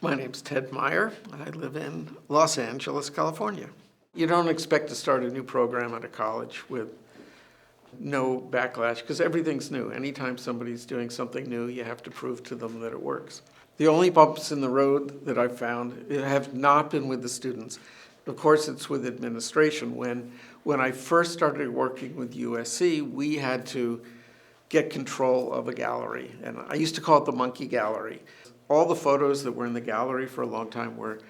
My name's Ted Meyer. I live in Los Angeles, California. You don't expect to start a new program at a college with no backlash because everything's new. Anytime somebody's doing something new, you have to prove to them that it works. The only bumps in the road that I've found have not been with the students. Of course, it's with administration. When I first started working with USC, we had to get control of a gallery. And I used to call it the monkey gallery. All the photos that were in the gallery for a long time were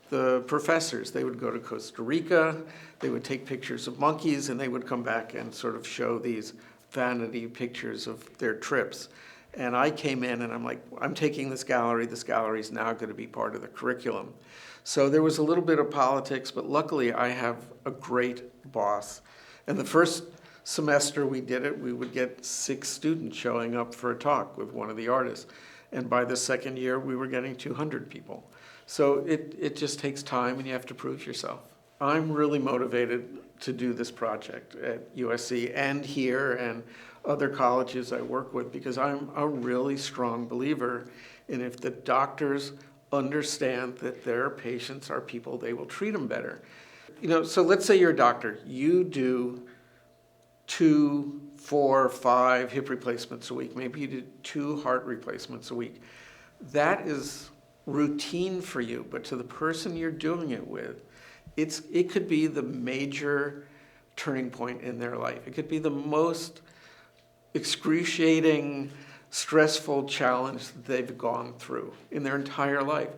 the professors. They would go to Costa Rica, they would take pictures of monkeys, and they would come back and sort of show these vanity pictures of their trips. And I came in and I'm like, I'm taking this gallery is now going to be part of the curriculum. So there was a little bit of politics, but luckily I have a great boss. And the first semester we did it, we would get 6 students showing up for a talk with one of the artists. And by the second year, we were getting 200 people. So it just takes time and you have to prove yourself. I'm really motivated to do this project at USC and here and other colleges I work with because I'm a really strong believer in if the doctors understand that their patients are people, they will treat them better. So let's say you're a doctor. You do 2, 4, 5 hip replacements a week. Maybe you do 2 heart replacements a week. That is routine for you, but to the person you're doing it with, it could be the major turning point in their life. It could be the most excruciating, stressful challenge that they've gone through in their entire life.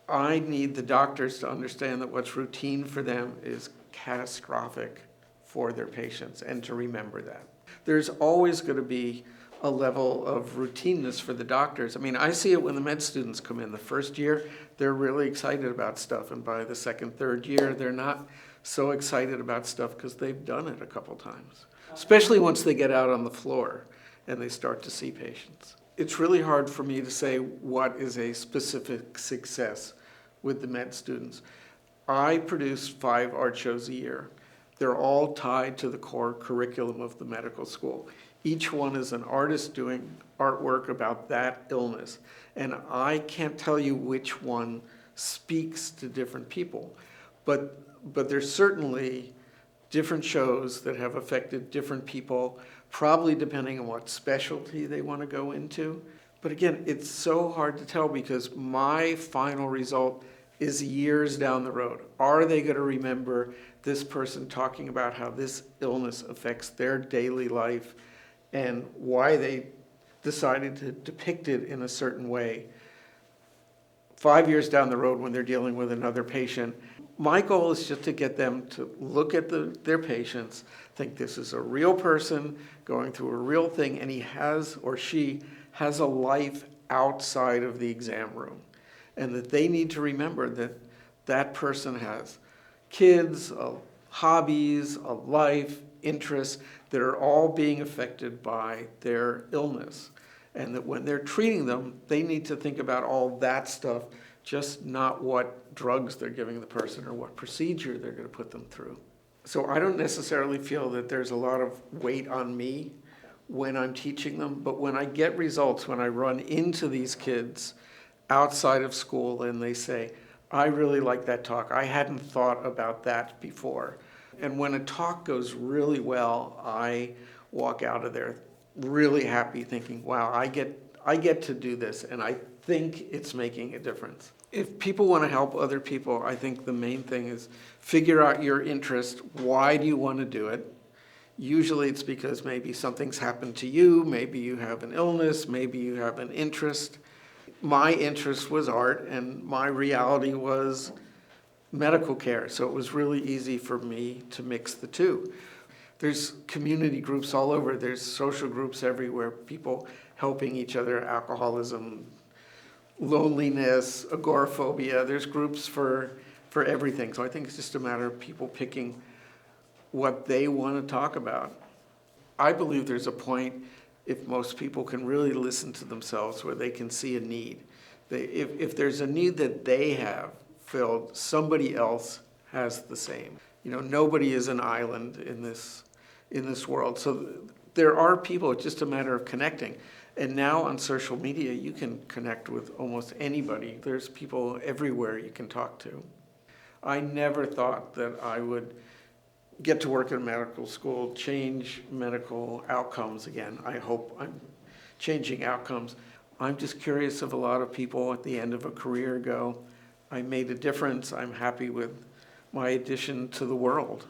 I need the doctors to understand that what's routine for them is catastrophic for their patients and to remember that. There's always going to be a level of routineness for the doctors. I mean, I see it when the med students come in. The first year, they're really excited about stuff, and by the second, third year, they're not so excited about stuff because they've done it a couple times, especially once they get out on the floor and they start to see patients. It's really hard for me to say what is a specific success with the med students. I produce 5 art shows a year. They're all tied to the core curriculum of the medical school. Each one is an artist doing artwork about that illness. And I can't tell you which one speaks to different people. But there's certainly different shows that have affected different people, probably depending on what specialty they want to go into. But again, it's so hard to tell because my final result is years down the road. Are they going to remember this person talking about how this illness affects their daily life and why they decided to depict it in a certain way 5 years down the road when they're dealing with another patient? My goal is just to get them to look at their patients, think this is a real person going through a real thing, and he has or she has a life outside of the exam room. And that they need to remember that that person has kids, hobbies, a life, interests that are all being affected by their illness. And that when they're treating them, they need to think about all that stuff, just not what drugs they're giving the person or what procedure they're going to put them through. So I don't necessarily feel that there's a lot of weight on me when I'm teaching them, but when I get results, when I run into these kids outside of school and they say, I really like that talk. I hadn't thought about that before. And when a talk goes really well, I walk out of there really happy thinking, wow, I get to do this and I think it's making a difference. If people want to help other people, I think the main thing is figure out your interest. Why do you want to do it? Usually it's because maybe something's happened to you, maybe you have an illness, maybe you have an interest. My interest was art and my reality was medical care, so it was really easy for me to mix the two. There's community groups all over, there's social groups everywhere, people helping each other, alcoholism, loneliness, agoraphobia, there's groups for everything. So I think it's just a matter of people picking what they want to talk about. I believe there's a point if most people can really listen to themselves where they can see a need. If there's a need that they have filled, somebody else has the same. Nobody is an island in this world. So there are people, it's just a matter of connecting. And now on social media, you can connect with almost anybody. There's people everywhere you can talk to. I never thought that I would get to work in medical school, change medical outcomes again. I hope I'm changing outcomes. I'm just curious if a lot of people at the end of a career go, I made a difference, I'm happy with my addition to the world.